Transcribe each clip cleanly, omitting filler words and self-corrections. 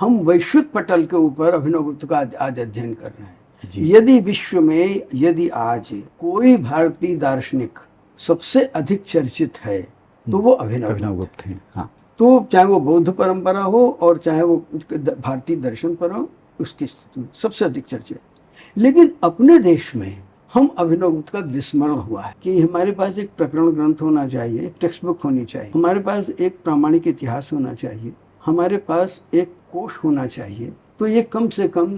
हम वैश्विक पटल के ऊपर अभिनव गुप्त का आज अध्ययन कर रहे हैं। जी। यदि विश्व में यदि आज कोई भारतीय दार्शनिक सबसे अधिक चर्चित है तो वो अभिनव गुप्त हैं। हाँ। तो चाहे वो बौद्ध परंपरा हो और चाहे वो भारतीय दर्शन पर हो, उसकी स्थिति में सबसे अधिक चर्चित। लेकिन अपने देश में हम अभिनव गुप्त का विस्मरण हुआ है कि हमारे पास एक प्रकरण ग्रंथ होना चाहिए, एक टेक्स्ट बुक होनी चाहिए, हमारे पास एक प्रामाणिक इतिहास होना चाहिए, हमारे पास एक कोश होना चाहिए। तो ये कम से कम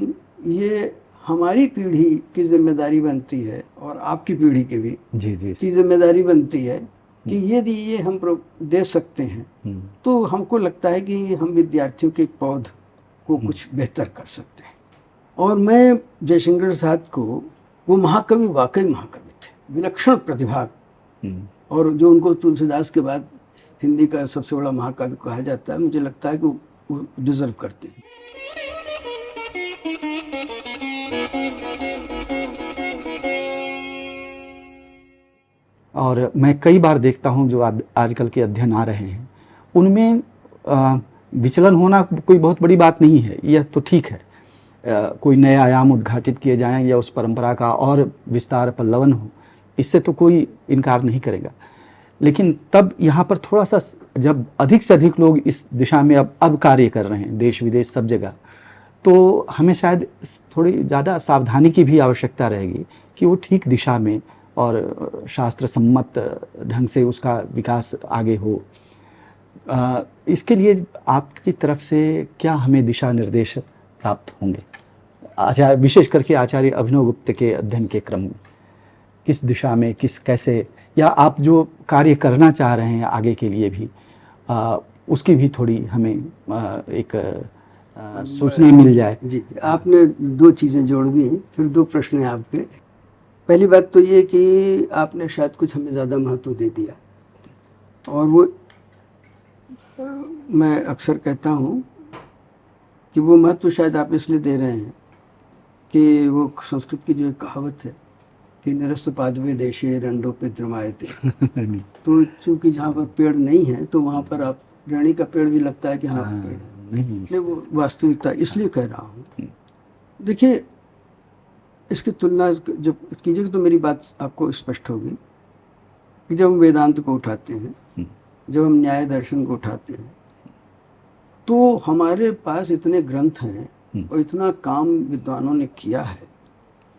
ये हमारी पीढ़ी की जिम्मेदारी बनती है और आपकी पीढ़ी की भी की जिम्मेदारी बनती है कि यदि ये हम दे सकते हैं तो हमको लगता है कि हम विद्यार्थियों के पौध को कुछ बेहतर कर सकते हैं। और मैं जयशंकर साहब को, वो महाकवि वाकई महाकवि थे, विलक्षण प्रतिभा, और जो उनको तुलसीदास के बाद हिंदी का सबसे बड़ा महाकाव्य कहा जाता है, मुझे लगता है कि वो डिजर्व करते हैं। और मैं कई बार देखता हूँ जो आजकल के अध्ययन आ रहे हैं उनमें विचलन होना कोई बहुत बड़ी बात नहीं है, यह तो ठीक है। कोई नए आयाम उद्घाटित किए जाएं या उस परंपरा का और विस्तार पल्लवन हो, इससे तो कोई इनकार नहीं करेगा। लेकिन तब यहाँ पर थोड़ा सा, जब अधिक से अधिक लोग इस दिशा में अब कार्य कर रहे हैं, देश विदेश सब जगह, तो हमें शायद थोड़ी ज़्यादा सावधानी की भी आवश्यकता रहेगी कि वो ठीक दिशा में और शास्त्र सम्मत ढंग से उसका विकास आगे हो। इसके लिए आपकी तरफ से क्या हमें दिशा निर्देश प्राप्त होंगे, आचार्य विशेष करके आचार्य अभिनव गुप्त के अध्ययन के क्रम में? किस दिशा में, किस कैसे, या आप जो कार्य करना चाह रहे हैं आगे के लिए भी उसकी भी थोड़ी हमें एक सूचना मिल जाए। जी, आपने दो चीज़ें जोड़ दी, फिर दो प्रश्न हैं आपके। पहली बात तो ये कि आपने शायद कुछ हमें ज़्यादा महत्व दे दिया, और वो मैं अक्सर कहता हूँ कि वो महत्व शायद आप इसलिए दे रहे हैं कि वो संस्कृत की जो एक कहावत है कि निरस्त पादवे देशे रंडो पे द्रमायते, तो चूंकि जहाँ पर पेड़ नहीं है तो वहाँ पर आप रणी का पेड़ भी लगता है कि हाँ पेड़ है, नहीं वो वास्तविकता इसलिए कह रहा हूँ। देखिए, इसकी तुलना जब कीजिएगा तो मेरी बात आपको स्पष्ट होगी कि जब हम वेदांत को उठाते हैं, जब हम न्याय दर्शन को उठाते हैं, तो हमारे पास इतने ग्रंथ हैं और इतना काम विद्वानों ने किया है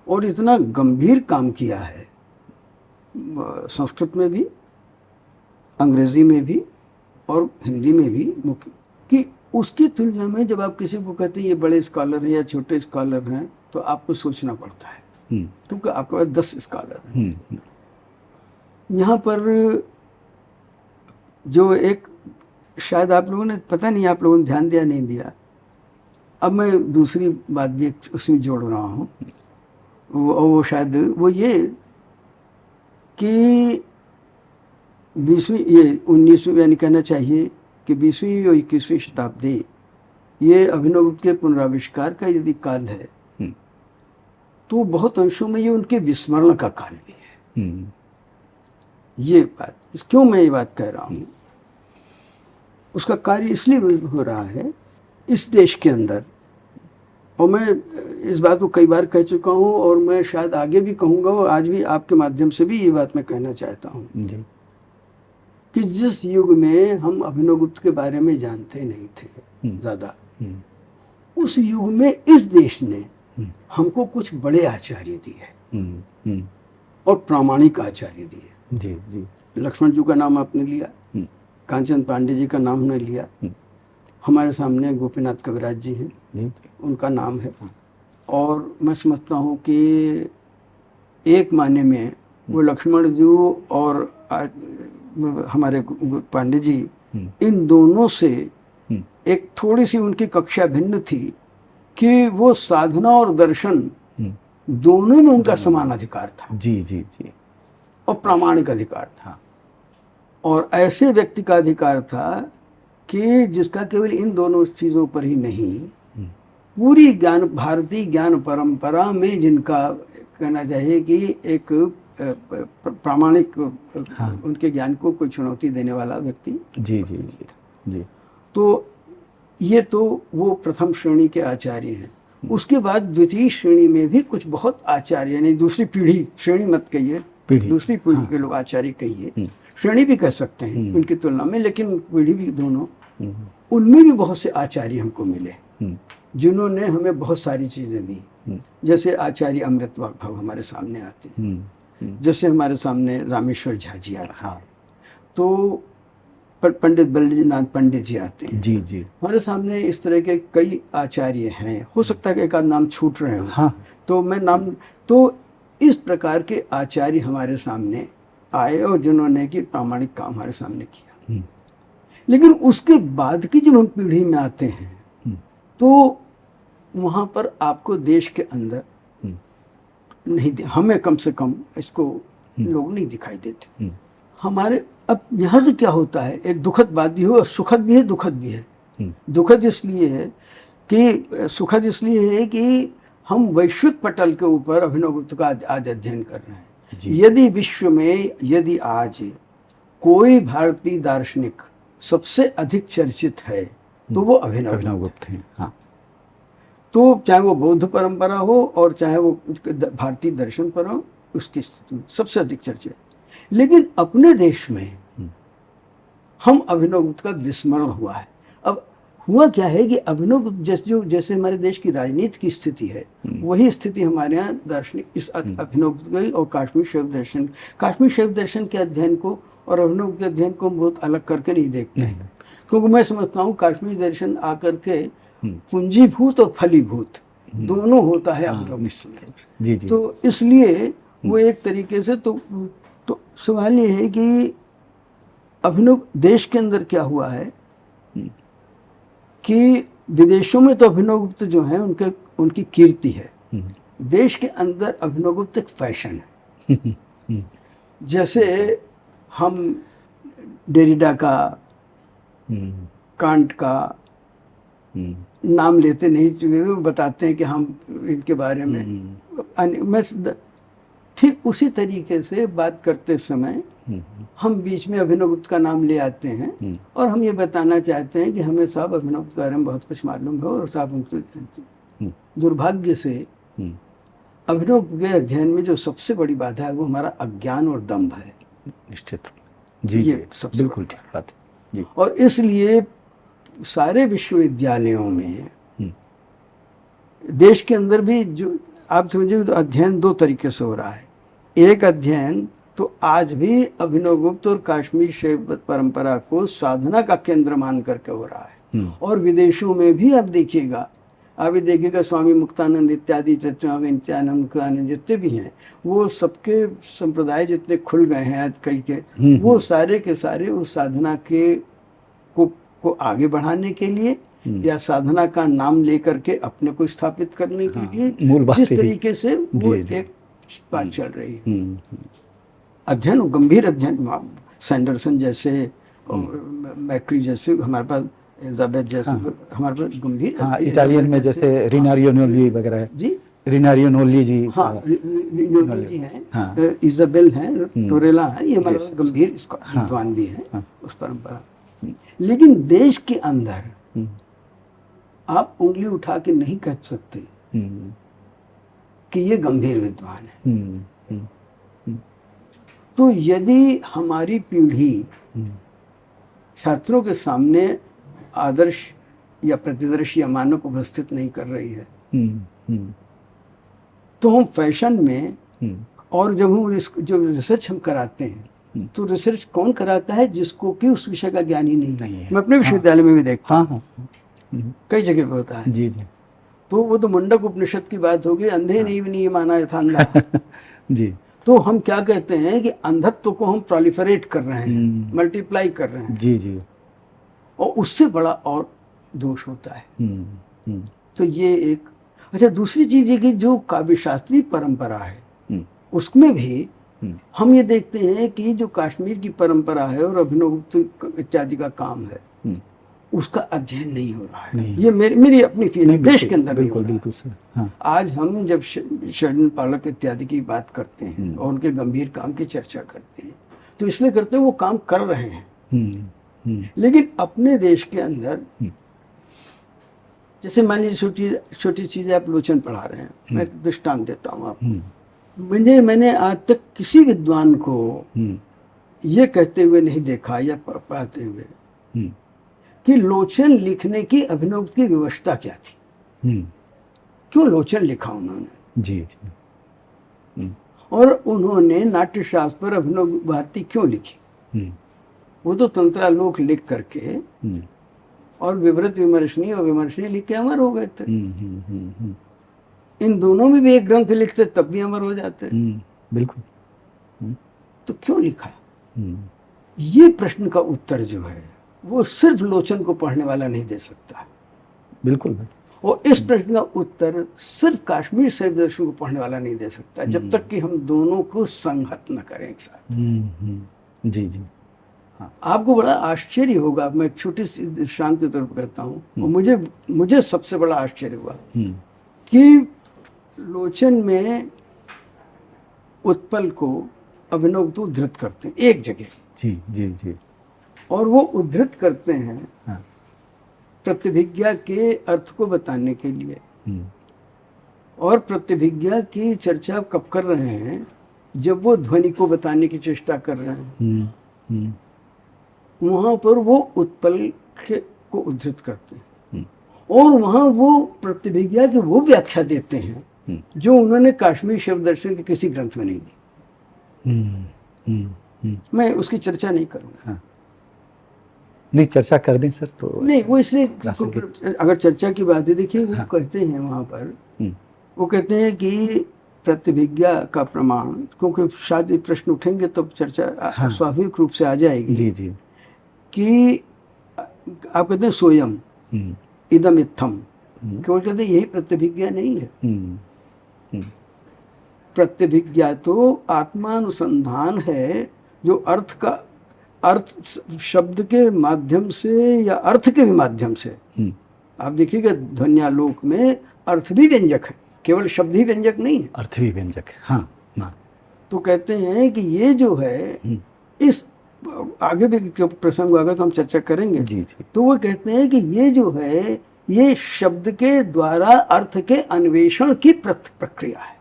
और इतना गंभीर काम किया है, संस्कृत में भी, अंग्रेजी में भी और हिंदी में भी मुख्य, कि उसकी तुलना में जब आप किसी को कहते हैं ये बड़े स्कॉलर हैं या छोटे स्कॉलर हैं, तो आपको सोचना पड़ता है, क्योंकि आपके पास 10 स्कॉलर हैं। यहाँ पर जो एक, शायद आप लोगों ने, पता नहीं आप लोगों ने ध्यान दिया नहीं दिया, अब मैं दूसरी बात भी उसमें जोड़ रहा हूँ, वो शायद वो ये कि 20वीं, ये 19वीं, यानी कहना चाहिए कि 20वीं और 21वीं शताब्दी ये अभिनव गुप्त के पुनराविष्कार का यदि काल है तो बहुत अंशों में ये उनके विस्मरण का काल भी है। ये बात, क्यों मैं ये बात कह रहा हूँ, उसका कार्य इसलिए हो रहा है इस देश के अंदर, और मैं इस बात को कई बार कह चुका हूँ और मैं शायद आगे भी कहूँगा, और आज भी आपके माध्यम से भी ये बात मैं कहना चाहता हूँ कि जिस युग में हम अभिनव गुप्त के बारे में जानते नहीं थे ज़्यादा, उस युग में इस देश ने हमको कुछ बड़े आचार्य दिए और प्रामाणिक आचार्य दिए। जी जी, लक्ष्मण जी का नाम आपने लिया, कांचन पांडे जी का नाम हमने लिया, हमारे सामने गोपीनाथ कविराज जी हैं, उनका नाम है, और मैं समझता हूँ कि एक मायने में वो लक्ष्मण जी और हमारे पांडे जी, इन दोनों से एक थोड़ी सी उनकी कक्षा भिन्न थी कि वो साधना और दर्शन दोनों में उनका समान अधिकार था। जी जी जी, और प्रामाणिक अधिकार था, और ऐसे व्यक्ति का अधिकार था कि जिसका केवल इन दोनों चीज़ों पर ही नहीं, पूरी ज्ञान, भारतीय ज्ञान परंपरा में जिनका कहना चाहिए कि एक प्रामाणिक, उनके ज्ञान को कोई चुनौती देने वाला व्यक्ति। जी जी जी जी, तो ये तो वो प्रथम श्रेणी के आचार्य हैं। उसके बाद द्वितीय श्रेणी में भी कुछ बहुत आचार्य, यानी दूसरी पीढ़ी, श्रेणी मत कहिए, पीढ़ी, दूसरी पीढ़ी हाँ। के लोग आचार्य कहिए, श्रेणी भी कह सकते हैं उनकी तुलना में, लेकिन पीढ़ी भी दोनों, उनमें भी बहुत से आचार्य हमको मिले जिन्होंने हमें बहुत सारी चीज़ें दी। जैसे आचार्य अमृत भाव हमारे सामने आते हैं, जैसे हमारे सामने रामेश्वर झा जी आते हैं, तो पंडित बल्लभनाथ पंडित जी आते हैं। जी जी। हमारे सामने इस तरह के कई आचार्य हैं, हो सकता है कि एक आध नाम छूट रहे हो, हाँ। तो मैं नाम, तो इस प्रकार के आचार्य हमारे सामने आए और जिन्होंने कि प्रामाणिक काम हमारे सामने किया। लेकिन उसके बाद की जब हम पीढ़ी में आते हैं तो वहाँ पर आपको देश के अंदर नहीं, हमें कम से कम इसको लोग नहीं दिखाई देते। हमारे अब यहाँ से क्या होता है, एक दुखद बात भी हो और सुखद भी है, दुखद भी है। दुखद इसलिए है कि, सुखद इसलिए है कि हम वैश्विक पटल के ऊपर अभिनवगुप्त का आज अध्ययन कर रहे हैं। यदि विश्व में, यदि आज कोई भारतीय दार्शनिक सबसे अधिक चर्चित है तो वो अभिनवगुप्त है। हाँ। तो चाहे वो बौद्ध परंपरा हो और चाहे वो भारतीय दर्शन पर हो, उसकी स्थिति में सबसे अधिक चर्चित। लेकिन अपने देश में हम अभिनवगुप्त का विस्मरण हुआ है। अब हुआ क्या है कि अभिनवगुप्त जैसे हमारे देश की राजनीति की स्थिति है, वही स्थिति हमारे यहाँ दार्शनिक इस अभिनवगुप्त की और काश्मीर शैव दर्शन के अध्ययन को और अभिनवगुप्त के अध्ययन को हम बहुत अलग करके नहीं देखते हैं। क्योंकि मैं समझता हूँ काश्मीर दर्शन आकर के पूंजीभूत और फलीभूत दोनों होता है अभिनवगुप्त में। जी जी। तो इसलिए वो एक तरीके से तो सवाल ये है कि अभिनव देश के अंदर क्या हुआ है कि विदेशों में तो अभिनवगुप्त जो है उनकी कीर्ति है, देश के अंदर अभिनवगुप्त एक फैशन है। जैसे हम डेरिडा का, कांट का नाम लेते नहीं, वो बताते हैं कि हम इनके बारे में, मैं ठीक उसी तरीके से बात करते समय हम बीच में अभिनवगुप्त का नाम ले आते हैं और हम ये बताना चाहते हैं कि हमें साहब अभिनवगुप्त के बारे में बहुत कुछ मालूम है और साहब हमको जानते हैं। दुर्भाग्य से अभिनवगुप्त के अध्ययन में जो सबसे बड़ी बाधा है वो हमारा अज्ञान और दंभ है। निश्चित जी, ये सबसे बिल्कुल ठीक बात है जी। और इसलिए सारे विश्वविद्यालयों में, देश के अंदर भी, जो आप समझिए तो अध्ययन दो तरीके से हो रहा है। एक अध्ययन तो आज भी अभिनवगुप्त और काश्मीर शैव परंपरा को साधना का केंद्र मान करके हो रहा है। और विदेशों में भी आप देखिएगा, स्वामी मुक्तानंद इत्यादि, नित्यानंद मुक्तानंद जितने भी हैं, वो सबके संप्रदाय जितने खुल गए हैं आज कई के, वो सारे के सारे उस साधना के को आगे बढ़ाने के लिए या साधना का नाम लेकर के अपने को स्थापित करने के लिए मूल बात जिस तरीके से वो एक बात चल रही है। अध्ययन, गंभीर अध्ययन, सैंडरसन जैसे और मैक्री जैसे, हमारे पास एलिजाबेथ जैसे, हमारे पास गंभीर, इटालियन में जैसे रिनारियो नोल्ली वगैरह है जी, रिनारियो नोल्ली जी, हाँ नोल्ली जी हैं, इजाबेल हैं, टोरेला हैं, ये हमारे गंभीर विद्वान भी हैं उस परंपरा। लेकिन देश के अंदर आप उंगली उठा के नहीं कह सकते कि ये गंभीर विद्वान है। तो यदि हमारी पीढ़ी छात्रों के सामने आदर्श या प्रतिदर्श या मानक उपस्थित नहीं कर रही है, तो हम फैशन में, और जब हम जो रिसर्च हम कराते हैं, तो रिसर्च कौन कराता है? जिसको कि उस विषय का ज्ञान ही नहीं है। मैं अपने विश्वविद्यालय में भी देखता हूँ, कई जगह पे होता है जी जी। तो वो तो मुंडक उपनिषद की बात हो गई, अंधे नहीं माना था अंधा जी। तो हम क्या कहते हैं कि अंधत्व को हम प्रोलिफरेट कर रहे हैं, मल्टीप्लाई कर रहे हैं जी जी, और उससे बड़ा और दोष होता है। तो ये एक, अच्छा दूसरी चीज है कि जो काव्य शास्त्रीय परंपरा है उसमें भी हम ये देखते हैं कि जो कश्मीर की परंपरा है और अभिनवगुप्त इत्यादि का काम है, उसका अध्ययन नहीं हो रहा है। ये मेरी अपनी फीलिंग, देश के अंदर नहीं हो रहा है। आज हम जब शरण पालक इत्यादि की बात करते हैं और उनके गंभीर काम की चर्चा करते हैं, तो इसलिए करते हैं वो काम कर रहे हैं। लेकिन अपने देश के अंदर जैसे मान लीजिए छोटी छोटी चीजें आप लोचन पढ़ा रहे हैं, मैं एक दृष्टांत देता हूँ आपको। मैंने आज तक किसी विद्वान को ये कहते हुए नहीं देखा या पढ़ाते हुए कि लोचन लिखने की अभिनव की व्यवस्था क्या थी, क्यों लोचन लिखा उन्होंने, जी जी। और उन्होंने नाट्यशास्त्र पर अभिनव भारती क्यों लिखी। वो तो तंत्रालोक लिख करके और विवृत विमर्शनी और विमर्शनी लिख के अमर हो गए थे। इन दोनों में भी एक ग्रंथ लिखते तब भी अमर हो जाते। बिल्कुल। तो क्यों लिखा? ये प्रश्न का उत्तर जो है वो सिर्फ लोचन को पढ़ने वाला नहीं दे सकता। बिल्कुल। और इस प्रश्न का उत्तर सिर्फ काश्मीर शरीफ दर्शन को पढ़ने वाला नहीं दे सकता, जब तक कि हम दोनों को संहत न करें एक साथ। जी जी। हाँ, आपको बड़ा आश्चर्य होगा, मैं एक छोटी सी दृष्टांत के तौर पर कहता हूँ, और मुझे सबसे बड़ा आश्चर्य हुआ कि लोचन में उत्पल को अभिनव तो उद्धृत करते हैं एक जगह। जी जी जी। और वो उद्धृत करते हैं हाँ। प्रतिभिज्ञा के अर्थ को बताने के लिए। और प्रतिभिज्ञा की चर्चा कब कर रहे हैं? जब वो ध्वनि को बताने की चेष्टा कर रहे हैं। वहां पर वो उत्पल को उद्धृत करते हैं और वहां वो प्रतिभिज्ञा की वो व्याख्या देते हैं जो उन्होंने काश्मीर शब्द दर्शन के किसी ग्रंथ में नहीं दी। मैं उसकी चर्चा नहीं करूंगा। हाँ। नहीं, चर्चा कर दें सर तो नहीं, वो इसलिए अगर चर्चा की बात है, देखिए वो कहते हैं वहां पर, वो कहते हैं कि प्रतिभिज्ञा का प्रमाण, क्योंकि शायद ये प्रश्न उठेंगे तो चर्चा स्वाभाविक रूप से आ जाएगी। जी जी। कि आप कहते हैं सोयम इदम इत्थम, केवल कहते हैं यही प्रतिभिज्ञा नहीं है। प्रतिभिज्ञा तो आत्मानुसंधान है जो अर्थ शब्द के माध्यम से या अर्थ के भी माध्यम से। आप देखिएगा ध्वन्यालोक में अर्थ भी व्यंजक है, केवल शब्द ही व्यंजक नहीं है, अर्थ भी व्यंजक है। हाँ हाँ। तो कहते हैं कि ये जो है, इस आगे भी प्रसंग आएगा तो हम चर्चा करेंगे। जी जी। तो वो कहते हैं कि ये जो है ये शब्द के द्वारा अर्थ के अन्वेषण की प्रक्रिया है।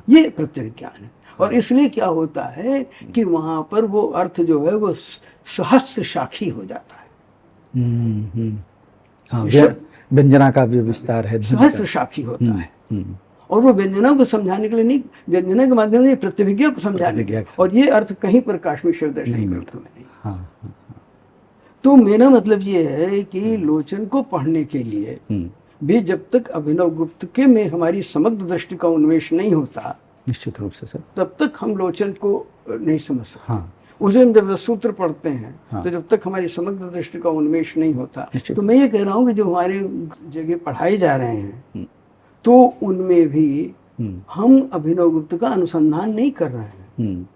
ये प्रत्यभिज्ञान है। और इसलिए क्या होता है कि वहां पर वो अर्थ जो है वो सहस्त्र शाखी हो जाता है। हाँ, व्यंजना का जो विस्तार है सहस्त्र शाखी होता है। और वो व्यंजना को समझाने के लिए नहीं, व्यंजना के माध्यम से प्रतिभिज्ञा को समझाने के लिए, और ये अर्थ कहीं पर काश्मीर शब्द दर्शन नहीं मिलता में नहीं। हाँ। तो मेरा मतलब ये है कि लोचन को पढ़ने के लिए भी जब तक अभिनव गुप्त के में हमारी समग्र दृष्टि का उन्मेष नहीं होता, निश्चित रूप से सर, तब तक हम लोचन को नहीं समझ सकते। हाँ। उसे हम जब सूत्र पढ़ते हैं, हाँ, तो जब तक हमारी समग्र दृष्टि का उन्मेष नहीं होता, तो मैं ये कह रहा हूँ कि जो हमारे जगह पढ़ाए जा रहे हैं तो उनमें भी हम अभिनव गुप्त का अनुसंधान नहीं कर रहे हैं।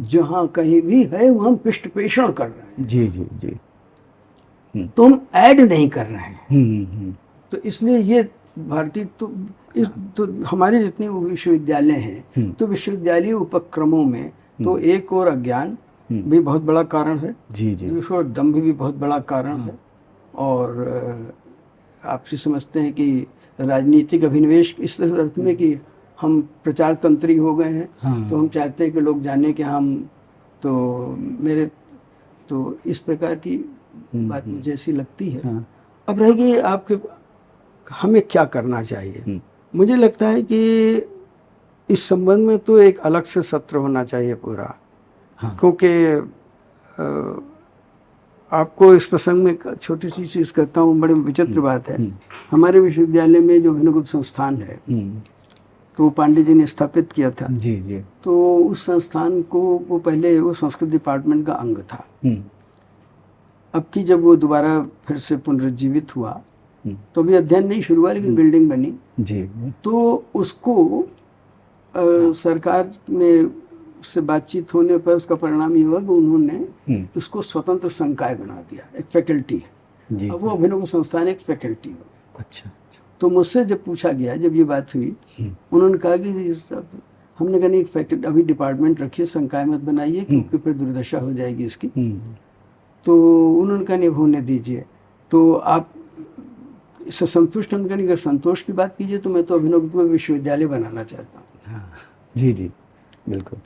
जहाँ कहीं भी है वो हम पृष्ठपेषण कर रहे हैं। जी जी जी। तो हम ऐड नहीं कर रहे हैं। तो इसलिए ये भारतीय तो हमारे जितने विश्वविद्यालय हैं, तो विश्वविद्यालय उपक्रमों में तो एक और अज्ञान भी बहुत बड़ा कारण है। जी जी। दूसरा और दम्भ भी बहुत बड़ा कारण है। और आप समझते हैं कि राजनीतिक अभिनिवेश इस अर्थ में कि हम प्रचार तंत्री हो गए हैं। हाँ। तो हम चाहते हैं कि लोग जाने कि हम तो इस प्रकार की बात मुझे ऐसी लगती है। हाँ। अब रहेगी आपके हमें क्या करना चाहिए। मुझे लगता है कि इस संबंध में तो एक अलग से सत्र होना चाहिए पूरा। हाँ। क्योंकि आपको इस प्रसंग में छोटी सी चीज़ कहता हूँ, बड़ी विचित्र बात है। हमारे विश्वविद्यालय में जो अभिनव गुप्त संस्थान है, तो पांडे जी ने स्थापित किया था। जी जी। तो उस संस्थान को वो पहले वो संस्कृत डिपार्टमेंट का अंग था। अब की जब वो दोबारा फिर से पुनरुज्जीवित हुआ तो अभी अध्ययन नहीं शुरू हुआ, लेकिन बिल्डिंग बनी। जी। तो उसको सरकार ने से बातचीत होने पर उसका परिणाम ये हुआ कि उन्होंने उसको स्वतंत्र संकाय बना दिया, एक फैकल्टी है। अब वो अभिनव संस्थान एक फैकल्टी हो गया। अच्छा। तो मुझसे जब पूछा गया, जब ये बात हुई, उन्होंने कहा कि सब हमने कहा नहीं, फैकल्टी अभी डिपार्टमेंट रखिए, संकाय मत बनाइए क्योंकि फिर दुर्दशा हो जाएगी इसकी। तो उन्होंने कहा नहीं, होने दीजिए। तो आप इससे संतुष्ट हम करेंगे। अगर संतोष की बात कीजिए तो मैं तो अभिनव को विश्वविद्यालय बनाना चाहता हूँ। हाँ जी जी बिल्कुल।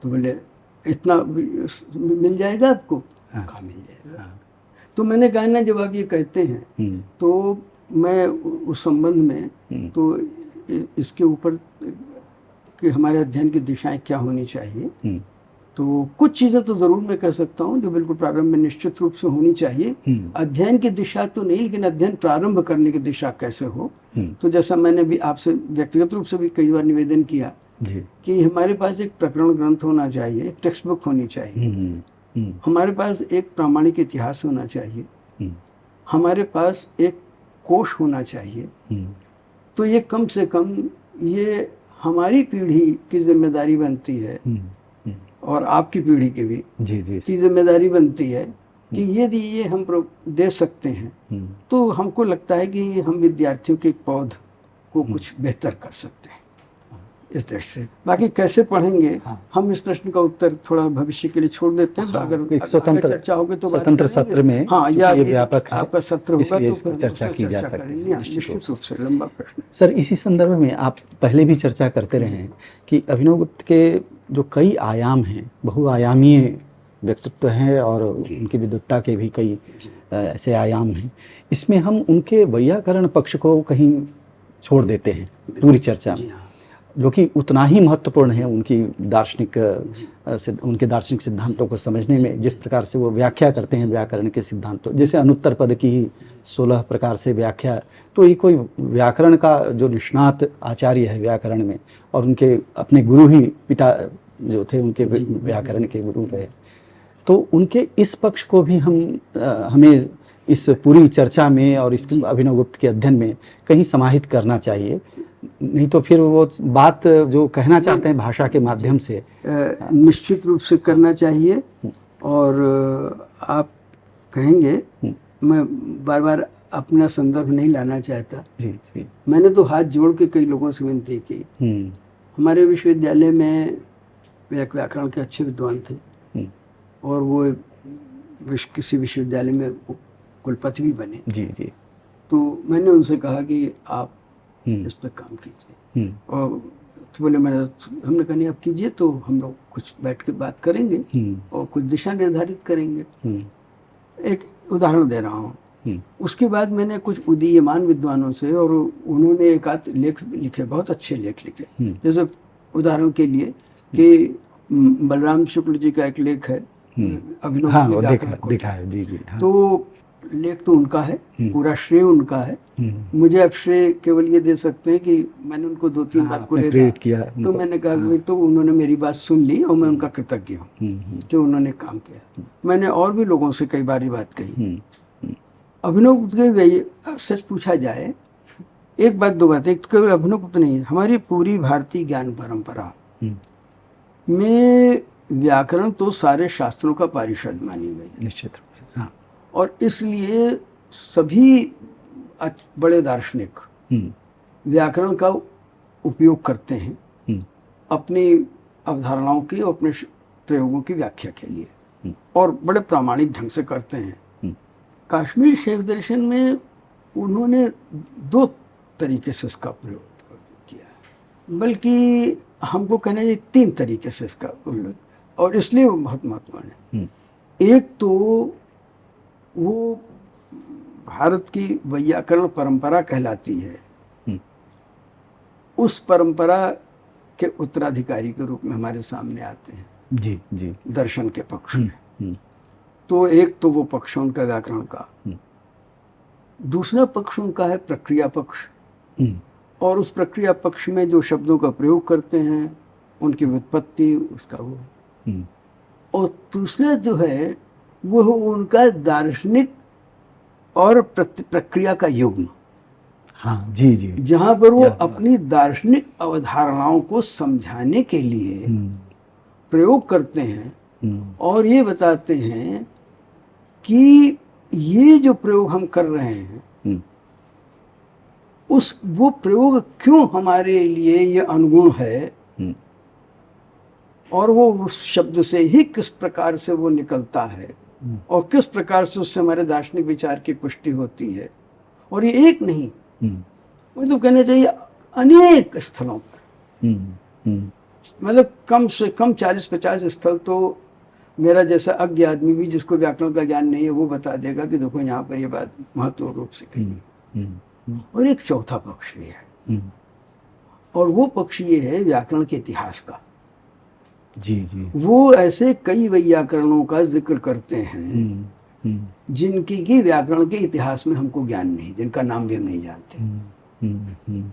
तो बोले इतना मिल जाएगा आपको? हाँ। कहाँ मिल जाएगा। हाँ। तो मैंने कहा ना, जब आप ये कहते हैं तो मैं उस संबंध में तो इसके ऊपर कि हमारे अध्ययन की दिशाएं क्या होनी चाहिए, तो कुछ चीज़ें तो ज़रूर मैं कह सकता हूँ जो बिल्कुल प्रारंभ में निश्चित रूप से होनी चाहिए। अध्ययन की दिशा तो नहीं, लेकिन अध्ययन प्रारंभ करने की दिशा कैसे हो। तो जैसा मैंने भी आपसे व्यक्तिगत रूप से भी कई बार निवेदन किया कि हमारे पास एक प्रकरण ग्रंथ होना चाहिए, एक टेक्स्ट बुक होनी चाहिए, हमारे पास एक प्रामाणिक इतिहास होना चाहिए, हमारे पास एक कोश होना चाहिए। तो ये कम से कम ये हमारी पीढ़ी की जिम्मेदारी बनती है और आपकी पीढ़ी की भी की जिम्मेदारी बनती है कि यदि ये हम दे सकते हैं तो हमको लगता है कि हम विद्यार्थियों के पौध को कुछ बेहतर कर सकते हैं इस दृष्टि से। बाकी कैसे पढ़ेंगे, हम इस प्रश्न का उत्तर थोड़ा भविष्य के लिए छोड़ देते हैं। अगर एक स्वतंत्र चर्चा होगी तो स्वतंत्र सत्र में, हाँ, या ये व्यापक है, आपका सत्र होगा इसलिए तो इस पर चर्चा की जा सकती है। निश्चित रूप से लंबा प्रश्न है। सर, इसी संदर्भ में आप पहले भी चर्चा करते रहे हैं कि अभिनव गुप्त के जो कई आयाम हैं, बहुआयामीय व्यक्तित्व हैं और उनकी विद्वत्ता के भी कई ऐसे आयाम हैं, इसमें हम उनके वैयाकरण पक्ष को कहीं छोड़ देते हैं पूरी चर्चा में, जो कि उतना ही महत्वपूर्ण है उनकी दार्शनिक उनके दार्शनिक सिद्धांतों को समझने में। जिस प्रकार से वो व्याख्या करते हैं व्याकरण के सिद्धांतों, जैसे अनुत्तर पद की 16 प्रकार से व्याख्या, तो ये कोई व्याकरण का जो निष्णात आचार्य है व्याकरण में, और उनके अपने गुरु ही पिता जो थे उनके व्याकरण के गुरु रहे, तो उनके इस पक्ष को भी हमें इस पूरी चर्चा में और इस अभिनव गुप्त के अध्ययन में कहीं समाहित करना चाहिए। नहीं तो फिर वो बात जो कहना चाहते हैं भाषा के माध्यम से निश्चित रूप से करना चाहिए। और आप कहेंगे, मैं बार बार अपना संदर्भ नहीं लाना चाहता। जी जी। मैंने तो हाथ जोड़ के कई लोगों से विनती की। हमारे विश्वविद्यालय में एक व्याकरण के अच्छे विद्वान थे और वो किसी विश्वविद्यालय में कुलपति भी बने। जी जी। तो मैंने उनसे कहा कि आप इस पर काम कीजिए। और तो बोले हमने कहा नहीं आप कीजिए, तो हम लोग कुछ बैठ के बात करेंगे और कुछ दिशा निर्धारित करेंगे। एक उदाहरण दे रहा हूँ। उसके बाद मैंने कुछ उदीयमान विद्वानों से, और उन्होंने एक आध लेख लिखे, बहुत अच्छे लेख लिखे। जैसे उदाहरण के लिए कि बलराम शुक्ल जी का एक लेख है अभिनव। हाँ, देखा है। जी जी। हाँ। तो लेख तो उनका है, पूरा श्रेय उनका है। मुझे अब श्रेय केवल ये दे सकते हैं कि मैंने उनको 2-3 बार प्रेरित किया। तो मैंने कहा तो उन्होंने मेरी बात सुन ली और मैं उनका कृतज्ञ हूँ कि उन्होंने काम किया। मैंने और भी लोगों से कई बार ये बात कही। अभिनव गुप्त के सच पूछा जाए, एक बात दो बात, एक तो केवल अभिनव गुप्त नहीं, हमारी पूरी भारतीय ज्ञान परंपरा में व्याकरण तो सारे शास्त्रों का परिषद मानी गई। निश्चित रूप से। हाँ। और इसलिए सभी बड़े दार्शनिक व्याकरण का उपयोग करते हैं अपनी अवधारणाओं की और अपने प्रयोगों की व्याख्या के लिए, और बड़े प्रामाणिक ढंग से करते हैं। काश्मीर शैव दर्शन में उन्होंने 2 तरीके से इसका प्रयोग किया, बल्कि हमको कहना चाहिए 3 तरीके से इसका उल्लेख, और इसलिए वो बहुत महत्वपूर्ण है। एक तो वो भारत की वैयाकरण परंपरा कहलाती है, उस परंपरा के उत्तराधिकारी के रूप में हमारे सामने आते हैं। जी जी। दर्शन के पक्ष में। तो एक तो वो पक्ष उनका व्याकरण का, दूसरा पक्ष उनका है प्रक्रिया पक्ष, और उस प्रक्रिया पक्ष में जो शब्दों का प्रयोग करते हैं उनकी व्युत्पत्ति, उसका वो, और तीसरा जो है वो उनका दार्शनिक और प्रक्रिया का युग्म। हाँ जी जी। जहाँ पर वो अपनी दार्शनिक अवधारणाओं को समझाने के लिए प्रयोग करते हैं और ये बताते हैं कि ये जो प्रयोग हम कर रहे हैं वो प्रयोग क्यों हमारे लिए ये अनुगुण है, और वो उस शब्द से ही किस प्रकार से वो निकलता है और किस प्रकार से उससे हमारे दार्शनिक विचार की पुष्टि होती है, और ये एक नहीं, हम्म, मतलब कहना चाहिए अनेक स्थलों पर, हम्म, हम्म, मतलब कम से कम 40-50 स्थल तो मेरा जैसा अज्ञ आदमी भी जिसको व्याकरण का ज्ञान नहीं है वो बता देगा कि देखो यहाँ पर ये बात महत्व रूप से कही हम्म, है। हम्म, और एक चौथा पक्ष भी है, हम्म, और वो पक्ष ये है व्याकरण के इतिहास का। जी जी, वो ऐसे कई वैयाकरणों का जिक्र करते हैं हम्म, हम्म, जिनकी की व्याकरण के इतिहास में हमको ज्ञान नहीं, जिनका नाम भी हम नहीं जानते, हम्म,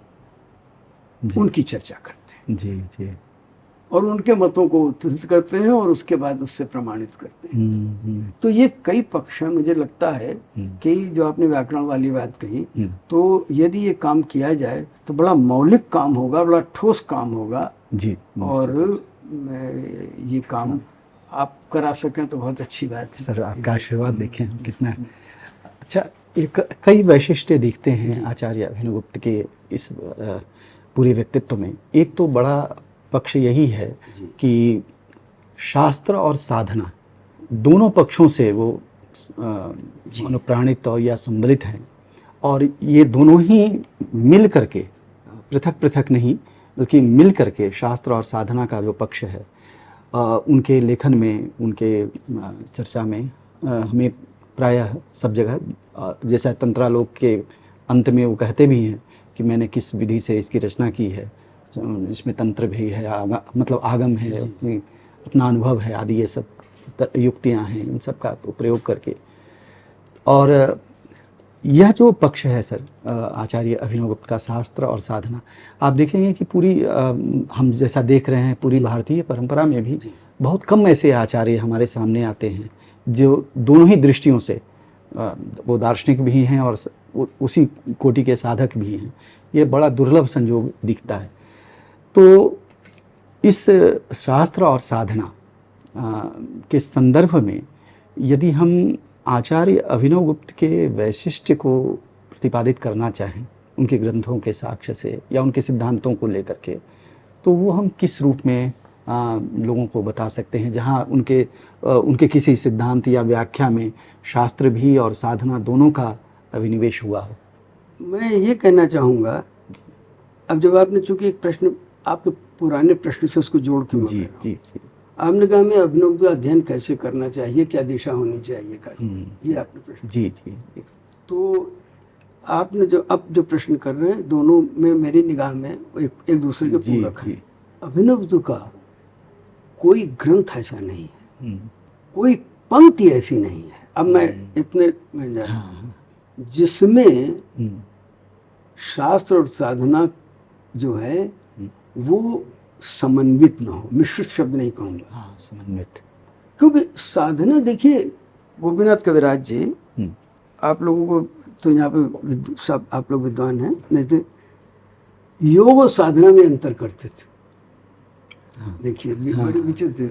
जी उनकी चर्चा करते हैं जी जी, और उनके मतों को उद्धृत करते हैं और उसके बाद उससे प्रमाणित करते हैं। तो ये कई पक्ष हैं। मुझे लगता है कि जो आपने व्याकरण वाली बात कही, तो यदि ये काम किया जाए तो बड़ा मौलिक काम होगा, बड़ा ठोस काम होगा, जी, और ये काम आप करा सकें तो बहुत अच्छी बात है। सर आपका आशीर्वाद देखें हम कितना। अच्छा, एक कई वैशिष्ट्य दिखते हैं आचार्य अभिनवगुप्त के इस पूरे व्यक्तित्व में। एक तो बड़ा पक्ष यही है कि शास्त्र और साधना दोनों पक्षों से वो अनुप्राणित या संबलित हैं, और ये दोनों ही मिल करके, पृथक पृथक नहीं बल्कि मिल करके शास्त्र और साधना का जो पक्ष है उनके लेखन में, उनके चर्चा में हमें प्रायः सब जगह, जैसा तंत्रालोक के अंत में वो कहते भी हैं कि मैंने किस विधि से इसकी रचना की है, इसमें तंत्र भी है, मतलब आगम है, अपना अनुभव है आदि, ये सब युक्तियाँ हैं, इन सब का प्रयोग करके। और यह जो पक्ष है सर आचार्य अभिनवगुप्त का, शास्त्र और साधना, आप देखेंगे कि पूरी हम जैसा देख रहे हैं पूरी भारतीय परंपरा में भी बहुत कम ऐसे आचार्य हमारे सामने आते हैं जो दोनों ही दृष्टियों से वो दार्शनिक भी हैं और उसी कोटि के साधक भी हैं। ये बड़ा दुर्लभ संयोग दिखता है। तो इस शास्त्र और साधना के संदर्भ में यदि हम आचार्य अभिनवगुप्त के वैशिष्ट्य को प्रतिपादित करना चाहें उनके ग्रंथों के साक्ष्य से या उनके सिद्धांतों को लेकर के, तो वो हम किस रूप में लोगों को बता सकते हैं जहाँ उनके किसी सिद्धांत या व्याख्या में शास्त्र भी और साधना दोनों का अभिनिवेश हुआ हो? मैं ये कहना चाहूँगा, अब जब आपने चूंकि एक प्रश्न आपके पुराने प्रश्न से उसको जोड़ के जी जी जी, आपने कहा हमें अभिनवगुप्त का अध्ययन कैसे करना चाहिए, क्या दिशा होनी चाहिए का, ये आपने प्रश्न। जी जी, तो आपने जो प्रश्न कर रहे हैं, दोनों में मेरी निगाह में एक दूसरे के पूरक है। अभिनवगुप्त का कोई ग्रंथ ऐसा नहीं है, कोई पंक्ति ऐसी नहीं है, अब मैं इतने में जा रहा हूँ, जिसमें शास्त्र और साधना जो है वो समन्वित न हो। मिश्रित शब्द नहीं कहूँगा, हाँ समन्वित। क्योंकि साधना, देखिए गोपीनाथ कविराज जी, आप लोगों को तो यहाँ पे सब आप लोग विद्वान हैं, नहीं तो योग और साधना में अंतर करते थे। देखिए बड़ी विचित्र।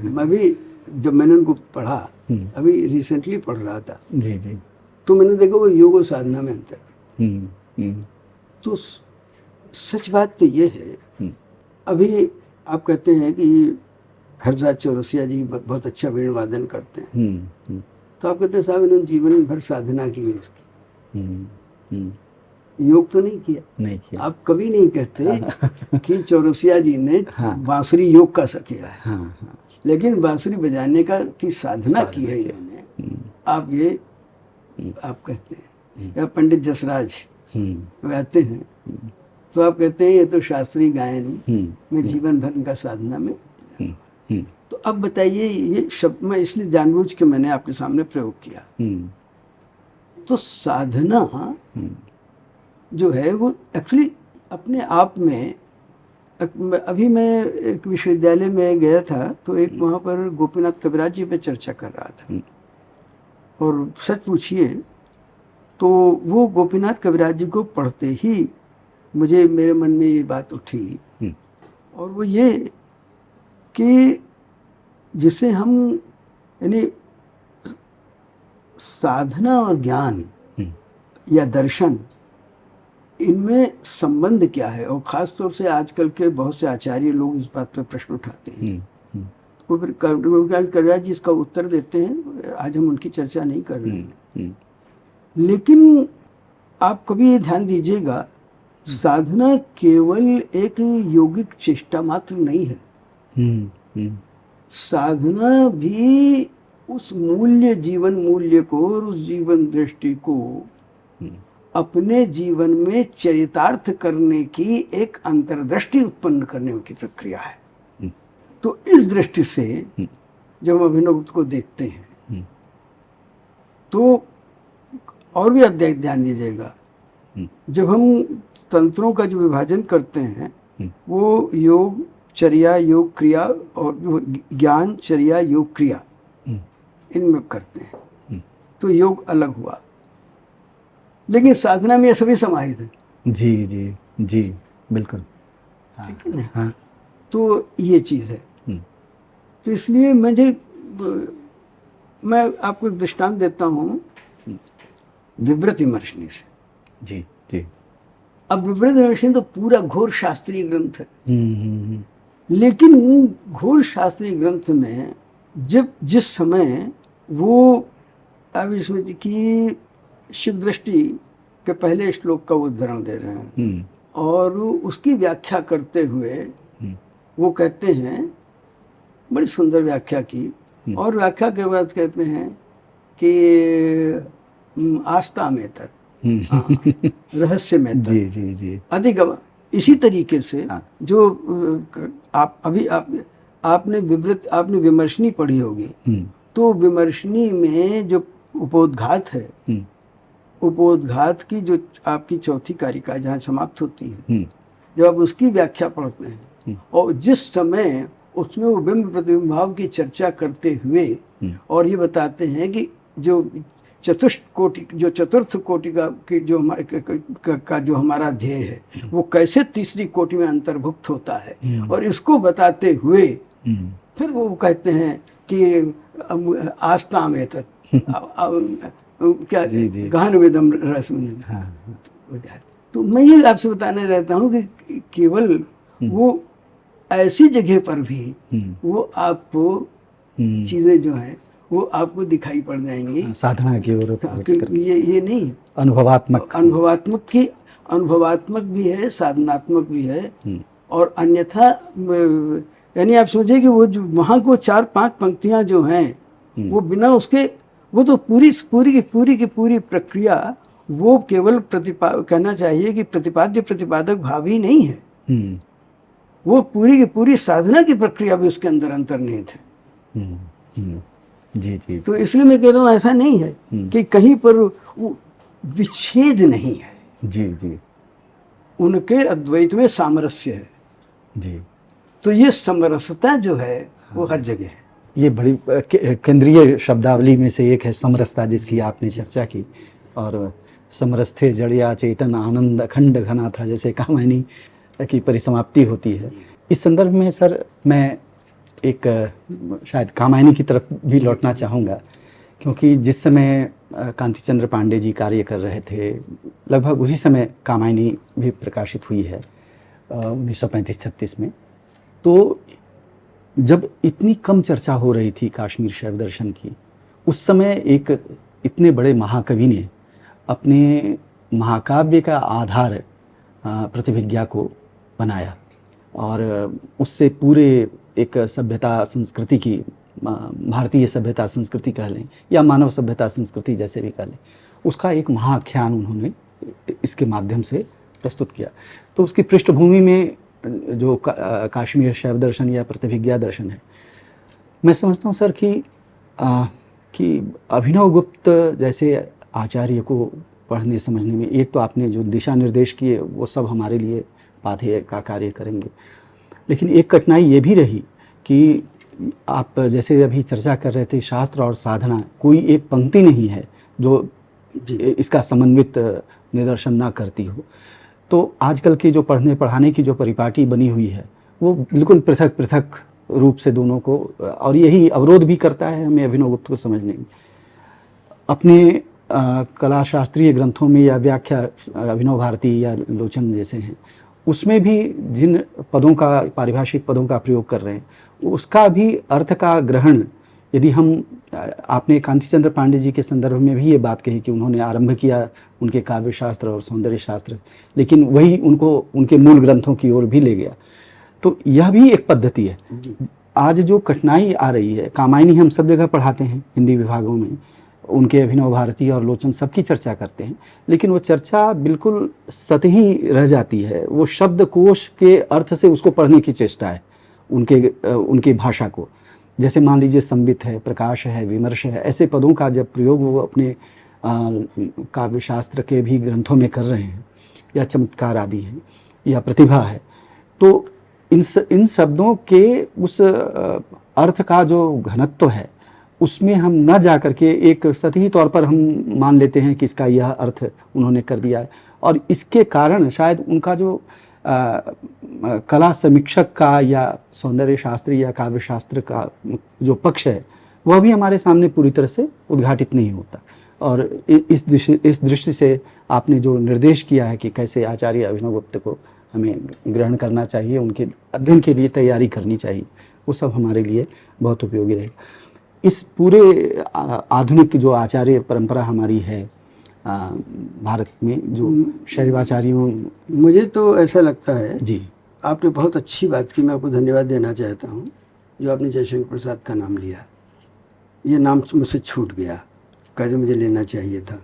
मैं भी जब मैंने उनको पढ़ा, अभी रिसेंटली पढ़ रहा था, जी जी, तो मैंने देखा वो योग और साधना में अंतर। तो सच बात तो ये है, अभी आप कहते हैं कि हरदास चौरसिया जी बहुत अच्छा वीणा वादन करते हैं, तो आप कहते हैं साहब इन्होंने जीवन भर साधना की है इसकी, योग तो नहीं किया। आप कभी नहीं कहते कि चौरसिया जी ने बांसुरी योग का किया है, लेकिन बांसुरी बजाने का की साधना की है इन्होंने। आप कहते हैं, या पंडित जसराज गाते हैं, तो आप कहते हैं ये तो शास्त्रीय गायन में जीवन भर इनका साधना में। तो अब बताइए, ये शब्द मैं इसलिए जानबूझ के मैंने आपके सामने प्रयोग किया। तो साधना जो है वो एक्चुअली अपने आप में, अभी मैं एक विश्वविद्यालय में गया था, तो एक वहाँ पर गोपीनाथ कविराज जी पे चर्चा कर रहा था, और सच पूछिए तो वो गोपीनाथ कविराज जी को पढ़ते ही मेरे मन में ये बात उठी, और वो ये कि जिसे हम यानी साधना और ज्ञान या दर्शन, इनमें संबंध क्या है। और ख़ास तौर से आजकल के बहुत से आचार्य लोग इस बात पर प्रश्न उठाते हैं, तो फिर कविराज जी इसका उत्तर देते हैं। आज हम उनकी चर्चा नहीं कर रहे हैं, लेकिन आप कभी ये ध्यान दीजिएगा, साधना केवल एक योगिक चेष्टा मात्र नहीं है। हम्म। साधना भी उस मूल्य, जीवन मूल्य को और उस जीवन दृष्टि को अपने जीवन में चरितार्थ करने की एक अंतर्दृष्टि उत्पन्न करने की प्रक्रिया है। तो इस दृष्टि से जब हम अभिनवगुप्त को देखते हैं तो और भी आप ध्यान दीजिएगा, जब हम तंत्रों का जो विभाजन करते हैं वो योग, चर्या, योग, क्रिया और ज्ञान, चर्या, योग, क्रिया इनमें करते हैं, तो योग अलग हुआ, लेकिन साधना में ये सभी समाहित है। जी जी जी, बिल्कुल। ठीक है ना? हाँ। तो ये चीज़ है। तो इसलिए मैं आपको एक दृष्टांत देता हूँ विवृत विमर्शनी से। जी जी। अब विवृत विमर्शनी तो पूरा घोर शास्त्रीय ग्रंथ है, लेकिन घोर शास्त्रीय ग्रंथ में जब जिस समय वो अब इसमें कि शिव दृष्टि के पहले श्लोक का उदाहरण दे रहे हैं और उसकी व्याख्या करते हुए वो कहते हैं, बड़ी सुंदर व्याख्या की, और व्याख्या के बाद कहते हैं कि आस्था में तक, रहस्य में तक, जी जी जी, अधिगम। इसी तरीके से जो आपने विमर्शनी पढ़ी होगी, तो विमर्शनी में जो उपोद्घात है, उपोद्घात की जो आपकी चौथी कारिका जहाँ समाप्त होती है, जब आप उसकी व्याख्या पढ़ते हैं और जिस समय उसमें वो बिंब प्रतिबिंब भाव की चर्चा करते हुए और ये बताते हैं कि जो चतुर्थ कोटि का जो हमारा ध्येय है वो कैसे तीसरी कोटि में अंतर्भुक्त होता है, और इसको बताते हुए फिर वो कहते हैं कि आस्था में तक क्या गहन वेदम रस में। तो मैं ये आपसे बताना चाहता हूँ कि केवल वो ऐसी जगह पर भी वो आपको चीजें जो है वो आपको दिखाई पड़ जाएंगी साधना की ओर। ये नहीं अनुभवात्मक भी है, साधनात्मक भी है। और अन्यथा यानी आप सोचिए कि वो जो वहाँ को 4-5 पंक्तियां जो हैं वो बिना उसके, वो तो पूरी की पूरी प्रक्रिया वो केवल कहना चाहिए कि प्रतिपाद्य प्रतिपादक भाव ही नहीं है, वो पूरी की पूरी साधना की प्रक्रिया भी उसके अंदर अंतर्निहित है। जी जी। तो इसलिए मैं कह रहा हूँ ऐसा नहीं है कि कहीं पर वो विच्छेद नहीं है। जी जी। उनके अद्वैत में सामरस्य है। जी। तो ये समरसता जो है वो हर जगह है। ये बड़ी केंद्रीय शब्दावली में से एक है समरसता, जिसकी आपने चर्चा की। और समरस्थे जड़िया चेतन आनंद अखंड घना था, जैसे कामायनी की परिसमाप्ति होती है। इस संदर्भ में सर मैं एक शायद कामायनी की तरफ भी लौटना चाहूँगा, क्योंकि जिस समय कांति चंद्र पांडे जी कार्य कर रहे थे, लगभग उसी समय कामायनी भी प्रकाशित हुई है 1935-36 में। तो जब इतनी कम चर्चा हो रही थी काश्मीर शैव दर्शन की, उस समय एक इतने बड़े महाकवि ने अपने महाकाव्य का आधार प्रतिभिज्ञा को बनाया और उससे पूरे एक सभ्यता संस्कृति की, भारतीय सभ्यता संस्कृति कह लें या मानव सभ्यता संस्कृति जैसे भी कह लें, उसका एक महाख्यान उन्होंने इसके माध्यम से प्रस्तुत किया। तो उसकी पृष्ठभूमि में जो काश्मीर शैव दर्शन या प्रतिभिज्ञा दर्शन है, मैं समझता हूँ सर कि अभिनवगुप्त जैसे आचार्य को पढ़ने समझने में एक तो आपने जो दिशा निर्देश किए वो सब हमारे लिए पाथेय का कार्य करेंगे, लेकिन एक कठिनाई ये भी रही कि आप जैसे अभी चर्चा कर रहे थे, शास्त्र और साधना कोई एक पंक्ति नहीं है जो इसका समन्वित निदर्शन ना करती हो। तो आजकल की जो पढ़ने पढ़ाने की जो परिपाटी बनी हुई है वो बिल्कुल पृथक पृथक रूप से दोनों को, और यही अवरोध भी करता है हमें अभिनवगुप्त को समझने में। अपने कला शास्त्रीय ग्रंथों में या व्याख्या अभिनव भारती या लोचन जैसे हैं, उसमें भी जिन पदों का, पारिभाषिक पदों का प्रयोग कर रहे हैं, उसका भी अर्थ का ग्रहण यदि हम आपने कांति चंद्र पांडे जी के संदर्भ में भी ये बात कही कि उन्होंने आरंभ किया उनके काव्य शास्त्र और सौंदर्य शास्त्र, लेकिन वही उनको उनके मूल ग्रंथों की ओर भी ले गया। तो यह भी एक पद्धति है। आज जो कठिनाई आ रही है, कामायनी हम सब जगह पढ़ाते हैं हिंदी विभागों में, उनके अभिनव भारती और लोचन सबकी चर्चा करते हैं, लेकिन वो चर्चा बिल्कुल सतही रह जाती है। वो शब्दकोश के अर्थ से उसको पढ़ने की चेष्टा है उनकी भाषा को। जैसे मान लीजिए संबित है, प्रकाश है, विमर्श है, ऐसे पदों का जब प्रयोग वो अपने काव्य शास्त्र के भी ग्रंथों में कर रहे हैं, या चमत्कार आदि हैं, या प्रतिभा है, तो इन शब्दों के उस अर्थ का जो घनत्व है उसमें हम न जा कर के एक सतही तौर पर हम मान लेते हैं कि इसका यह अर्थ उन्होंने कर दिया है, और इसके कारण शायद उनका जो कला समीक्षक का या सौंदर्य शास्त्र या काव्य शास्त्र का जो पक्ष है वह भी हमारे सामने पूरी तरह से उद्घाटित नहीं होता। और इस दृष्टि से आपने जो निर्देश किया है कि कैसे आचार्य अभिनव गुप्त को हमें ग्रहण करना चाहिए, उनके अध्ययन के लिए तैयारी करनी चाहिए, वो सब हमारे लिए बहुत उपयोगी रहेगा। इस पूरे आधुनिक जो आचार्य परंपरा हमारी है भारत में, जो शैवाचार्यों, मुझे तो ऐसा लगता है जी, आपने बहुत अच्छी बात की, मैं आपको धन्यवाद देना चाहता हूँ जो आपने जयशंकर प्रसाद का नाम लिया। ये नाम मुझसे छूट गया, कैसे मुझे लेना चाहिए था।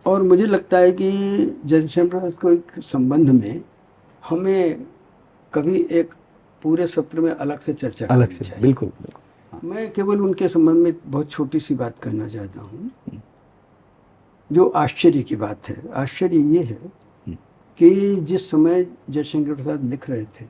और मुझे लगता है कि जयशंकर प्रसाद को एक संबंध में हमें कभी एक पूरे सत्र में अलग से चर्चा अलग से, बिल्कुल बिल्कुल। मैं केवल उनके संबंध में बहुत छोटी सी बात कहना चाहता हूँ। जो आश्चर्य की बात है, आश्चर्य ये है कि जिस समय जयशंकर प्रसाद लिख रहे थे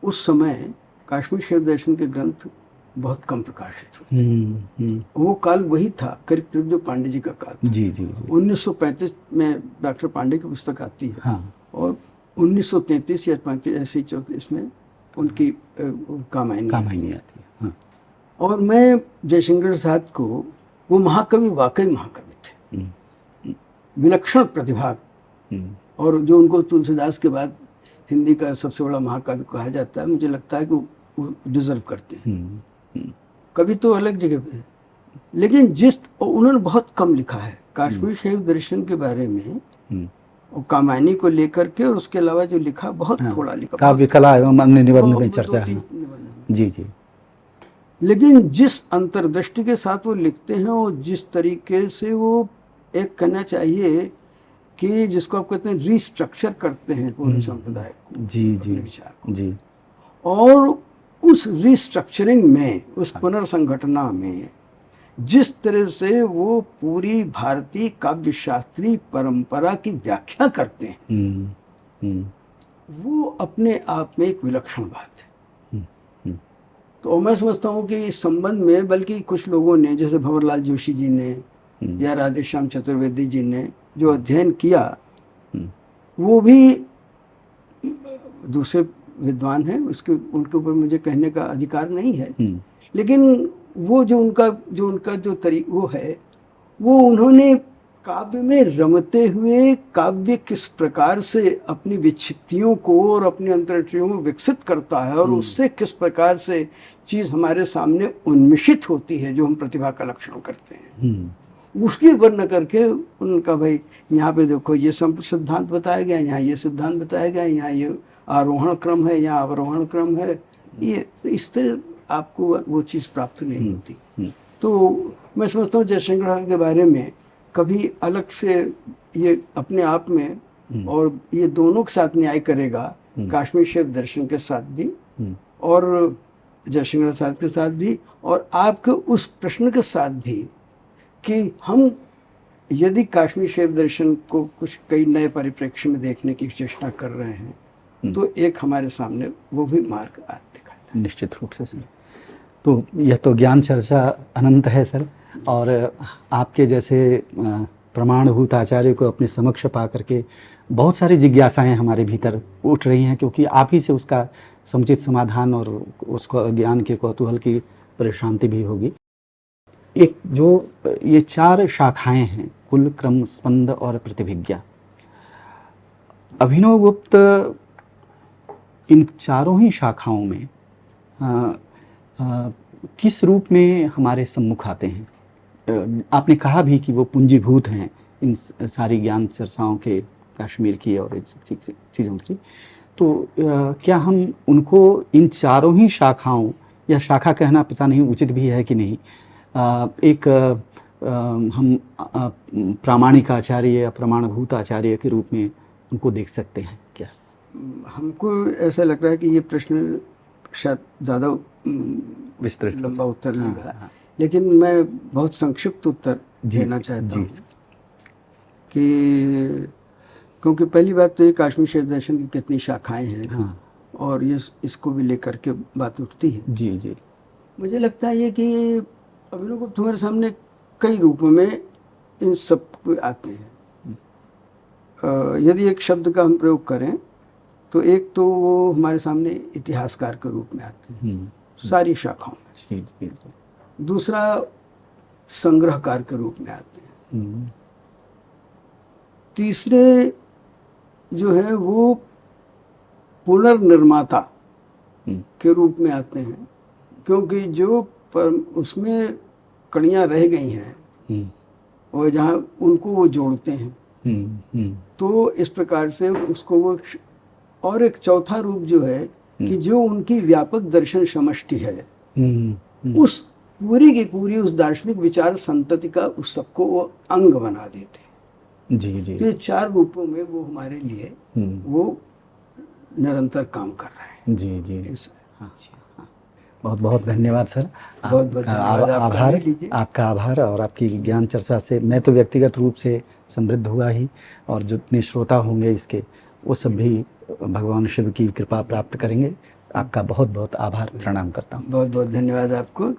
उस समय काश्मीर शैव दर्शन के ग्रंथ बहुत कम प्रकाशित हुए। वो काल वही था करीब जो पांडे जी का काल था। जी जी जी। 1935 में डॉक्टर पांडे की पुस्तक आती है। हाँ। और 1933 या 35 ऐसे 34 में उनकी कामायनी आती है। हाँ। और मैं जयशंकर प्रसाद को, वो महाकवि वाकई महाकवि थे, विलक्षण प्रतिभा, और जो उनको तुलसीदास के बाद हिंदी का सबसे बड़ा महाकाव्य कहा जाता है, मुझे लगता है कि वो डिजर्व करते हैं। कवि तो अलग जगह पे, लेकिन उन्होंने बहुत कम लिखा है काश्मीर शैव दर्शन के बारे में, और कामायनी को लेकर के, और उसके अलावा जो लिखा बहुत थोड़ा लिखा। काव्य कला एवं अन्य निबंध में चर्चा है। जी जी। लेकिन जिस अंतर्दृष्टि के साथ वो लिखते हैं और जिस तरीके से वो एक कहना चाहिए कि जिसको आप कहते हैं रिस्ट्रक्चर करते हैं पूरे संप्रदाय को, जी जी विचार को, जी, और उस रिस्ट्रक्चरिंग में, उस पुनर्संगठना में जिस तरह से वो पूरी भारतीय काव्य शास्त्रीय परंपरा की व्याख्या करते हैं, वो अपने आप में एक विलक्षण बात है। तो मैं समझता हूँ कि इस संबंध में बल्कि कुछ लोगों ने, जैसे भंवरलाल जोशी जी ने या राधेश्याम चतुर्वेदी जी ने जो अध्ययन किया, वो भी दूसरे विद्वान हैं, उनके ऊपर मुझे कहने का अधिकार नहीं है, लेकिन वो जो उनका वो है, वो उन्होंने काव्य में रमते हुए काव्य किस प्रकार से अपनी विच्छित्तियों को और अपनी अंतर्दृष्टियों को विकसित करता है, और उससे किस प्रकार से चीज़ हमारे सामने उन्मिषित होती है जो हम प्रतिभा का लक्षण करते हैं, उसकी वर्ण करके उनका, भाई यहाँ पे देखो ये सिद्धांत बताया गया, यहाँ ये सिद्धांत बताया गया, यहाँ ये आरोहण क्रम है, यहाँ अवरोहण क्रम है, ये इस तरह आपको वो चीज़ प्राप्त नहीं होती। तो मैं समझता हूँ जयशंकर प्रसाद के बारे में कभी अलग से ये अपने आप में, और ये दोनों के साथ न्याय करेगा, काश्मीर शैव दर्शन के साथ भी और जयशंकर प्रसाद के साथ भी, और आपके उस प्रश्न के साथ भी कि हम यदि काश्मीर शैव दर्शन को कुछ कई नए परिप्रेक्ष्य में देखने की चेष्टा कर रहे हैं, तो एक हमारे सामने वो भी मार्ग दिखाता है। निश्चित रूप से सर। तो यह तो ज्ञान चर्चा अनंत है सर, और आपके जैसे प्रमाणभूत आचार्य को अपने समक्ष पा करके बहुत सारी जिज्ञासाएं हमारे भीतर उठ रही हैं, क्योंकि आप ही से उसका समुचित समाधान और उसको ज्ञान के कौतूहल की परिशांति भी होगी। एक जो ये 4 शाखाएं हैं, कुल, क्रम, स्पंद और प्रतिभिज्ञा, अभिनव गुप्त इन चारों ही शाखाओं में किस रूप में हमारे सम्मुख आते हैं? आपने कहा भी कि वो पूंजीभूत हैं इन सारी ज्ञान चर्चाओं के, कश्मीर की और इन सब चीज़ों की। तो क्या हम उनको इन चारों ही शाखाओं, या शाखा कहना पता नहीं उचित भी है कि नहीं, एक हम प्रामाणिक आचार्य या प्रमाणभूत आचार्य के रूप में उनको देख सकते हैं क्या? हमको ऐसा लग रहा है कि ये प्रश्न शायद ज़्यादा विस्तृत लंबा उत्तर नहीं हाँ, रहा, हाँ। लेकिन मैं बहुत संक्षिप्त उत्तर देना चाहता हूँ कि क्योंकि पहली बात तो ये कश्मीर क्षेत्र दर्शन की कितनी शाखाएं हैं, हाँ। और ये इसको भी लेकर के बात उठती है। जी जी। मुझे लगता है ये कि अभिनवगुप्त हमारे सामने कई रूपों में इन सब को आते हैं। यदि एक शब्द का हम प्रयोग करें तो एक तो वो हमारे सामने इतिहासकार के रूप में आते हैं सारी शाखाओं में। जी जी जी। दूसरा संग्रहकार के रूप में आते हैं। तीसरे जो है वो पुनर्निर्माता के रूप में आते हैं, क्योंकि जो उसमें कड़ियाँ रह गई हैं और जहाँ उनको वो जोड़ते हैं। तो इस प्रकार से उसको वो, और एक चौथा रूप जो है कि जो उनकी व्यापक दर्शन समष्टि है, उस पूरी की पूरी उस दार्शनिक विचार संतति का उस सबको वो अंग बना देते हैं। जी जी। तो ये चार रूपों में वो हमारे लिए वो निरंतर काम कर रहे हैं। जी जी। हाँ। बहुत बहुत धन्यवाद सर। बहुत बहुत धन्यवाद। आभार, आपका आभार। और आपकी ज्ञान चर्चा से मैं तो व्यक्तिगत रूप से समृद्ध हुआ ही, और जितने श्रोता होंगे इसके वो सब भी भगवान शिव की कृपा प्राप्त करेंगे। आपका बहुत बहुत आभार, प्रणाम करता हूँ। बहुत बहुत धन्यवाद आपको।